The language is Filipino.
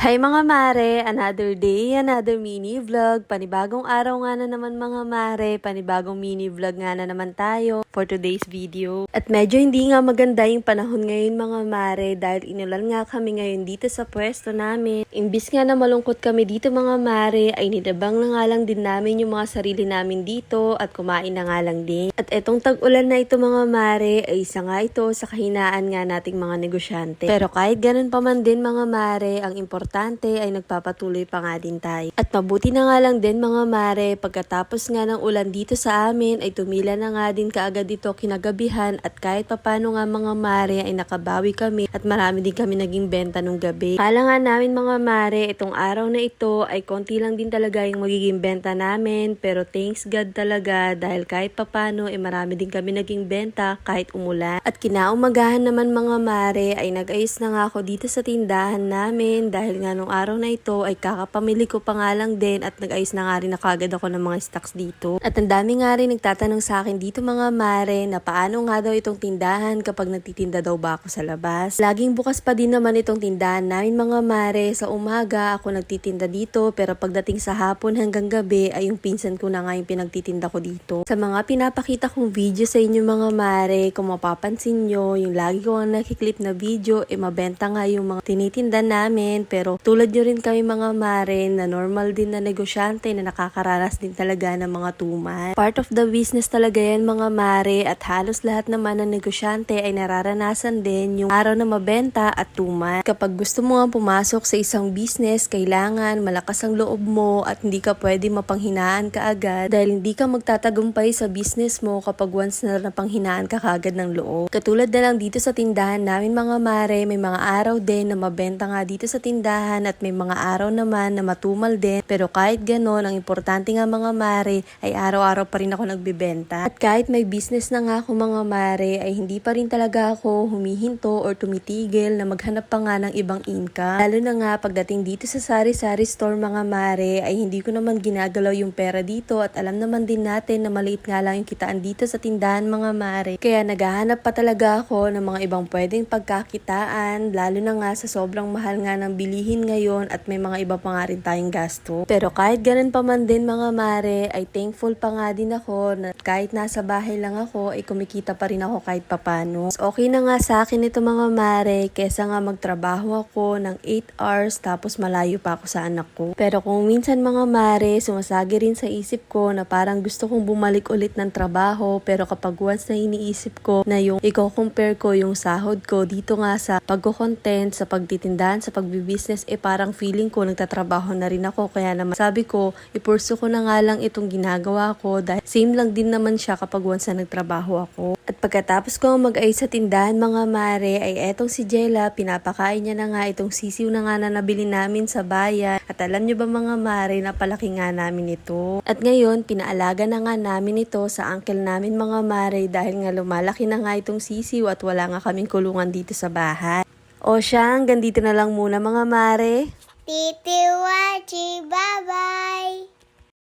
Hi mga mare! Another day, another mini vlog. Panibagong araw nga na naman mga mare. Panibagong mini vlog nga na naman tayo for today's video. At medyo hindi nga maganda yung panahon ngayon mga mare dahil inulan nga kami ngayon dito sa pwesto namin. Imbis nga na malungkot kami dito mga mare ay nidabang na nga lang din namin yung mga sarili namin dito at kumain na nga lang din. At etong tag-ulan na ito mga mare ay isa nga ito sa kahinaan nga nating mga negosyante. Pero kahit ganun pa man din mga mare, ang importante ay nagpapatuloy pa nga din tayo. At mabuti na nga lang din mga mare, pagkatapos nga ng ulan dito sa amin ay tumila na nga din kaagad ito kinagabihan at kahit papano nga mga mare ay nakabawi kami at marami din kami naging benta nung gabi. Kala nga namin mga mare, itong araw na ito ay konti lang din talaga yung magiging benta namin pero thanks God talaga dahil kahit papano ay marami din kami naging benta kahit umulan. At kinaumagahan naman mga mare ay nag-ayos na nga ako dito sa tindahan namin dahil nga nung araw na ito ay kakapamili ko pa nga lang din at nag-ayos na nga rin na kagad ako ng mga stocks dito. At ang dami nga rin nagtatanong sa akin dito mga mare na paano nga daw itong tindahan kapag nagtitinda daw ba ako sa labas. Laging bukas pa din naman itong tindahan namin mga mare. Sa umaga ako nagtitinda dito pero pagdating sa hapon hanggang gabi ay yung pinsan ko na nga yung pinagtitinda ko dito. Sa mga pinapakita kong video sa inyo mga mare, kung mapapansin nyo, yung lagi ko ang nakiklip na video, mabenta nga yung mga tinitinda namin pero tulad nyo rin kami mga mare na normal din na negosyante na nakakaranas din talaga ng mga tumal. Part of the business talaga yan mga mare at halos lahat naman ng negosyante ay nararanasan din yung araw na mabenta at tumal. Kapag gusto mo nga pumasok sa isang business, kailangan malakas ang loob mo at hindi ka pwede mapanghinaan ka agad dahil hindi ka magtatagumpay sa business mo kapag once na napanghinaan ka kagad ng loob. Katulad na lang dito sa tindahan namin mga mare, may mga araw din na mabenta nga dito sa tindahan at may mga araw naman na matumal din. Pero kahit ganon, ang importante nga mga mare ay araw-araw pa rin ako nagbibenta. At kahit may business na nga ako mga mare ay hindi pa rin talaga ako humihinto or tumitigil na maghanap pa nga ng ibang income. Lalo na nga pagdating dito sa sari-sari store mga mare ay hindi ko naman ginagalaw yung pera dito at alam naman din natin na maliit nga lang yung kitaan dito sa tindahan mga mare. Kaya naghahanap pa talaga ako ng mga ibang pwedeng pagkakitaan lalo na nga sa sobrang mahal nga ng bilihin ngayon at may mga iba pa nga rin tayong gasto. Pero kahit ganun pa man din mga mare ay thankful pa nga din ako na kahit nasa bahay lang ako ay kumikita pa rin ako kahit papano. Okay na nga sa akin ito mga mare kesa nga magtrabaho ako ng 8 hours tapos malayo pa ako sa anak ko. Pero kung minsan mga mare sumasagi rin sa isip ko na parang gusto kong bumalik ulit ng trabaho pero kapag once na iniisip ko na yung i-compare ko yung sahod ko dito nga sa pagko-content, sa pagtitindahan, sa pagbibusiness parang feeling ko nagtatrabaho na rin ako kaya naman sabi ko ipurso ko na nga lang itong ginagawa ko dahil same lang din naman siya kapag once na nagtrabaho ako. At pagkatapos ko mag-ayos sa tindahan mga mare ay etong si Jella pinapakain niya na nga itong sisiw na nga na nabili namin sa bayan at alam niyo ba mga mare napalaki nga namin ito. At ngayon pinaalaga na nga namin ito sa uncle namin mga mare dahil nga lumalaki na nga itong sisiw at wala nga kaming kulungan dito sa bahay. O siya, hanggang dito na lang muna mga mare. Titi Wachi, bye-bye!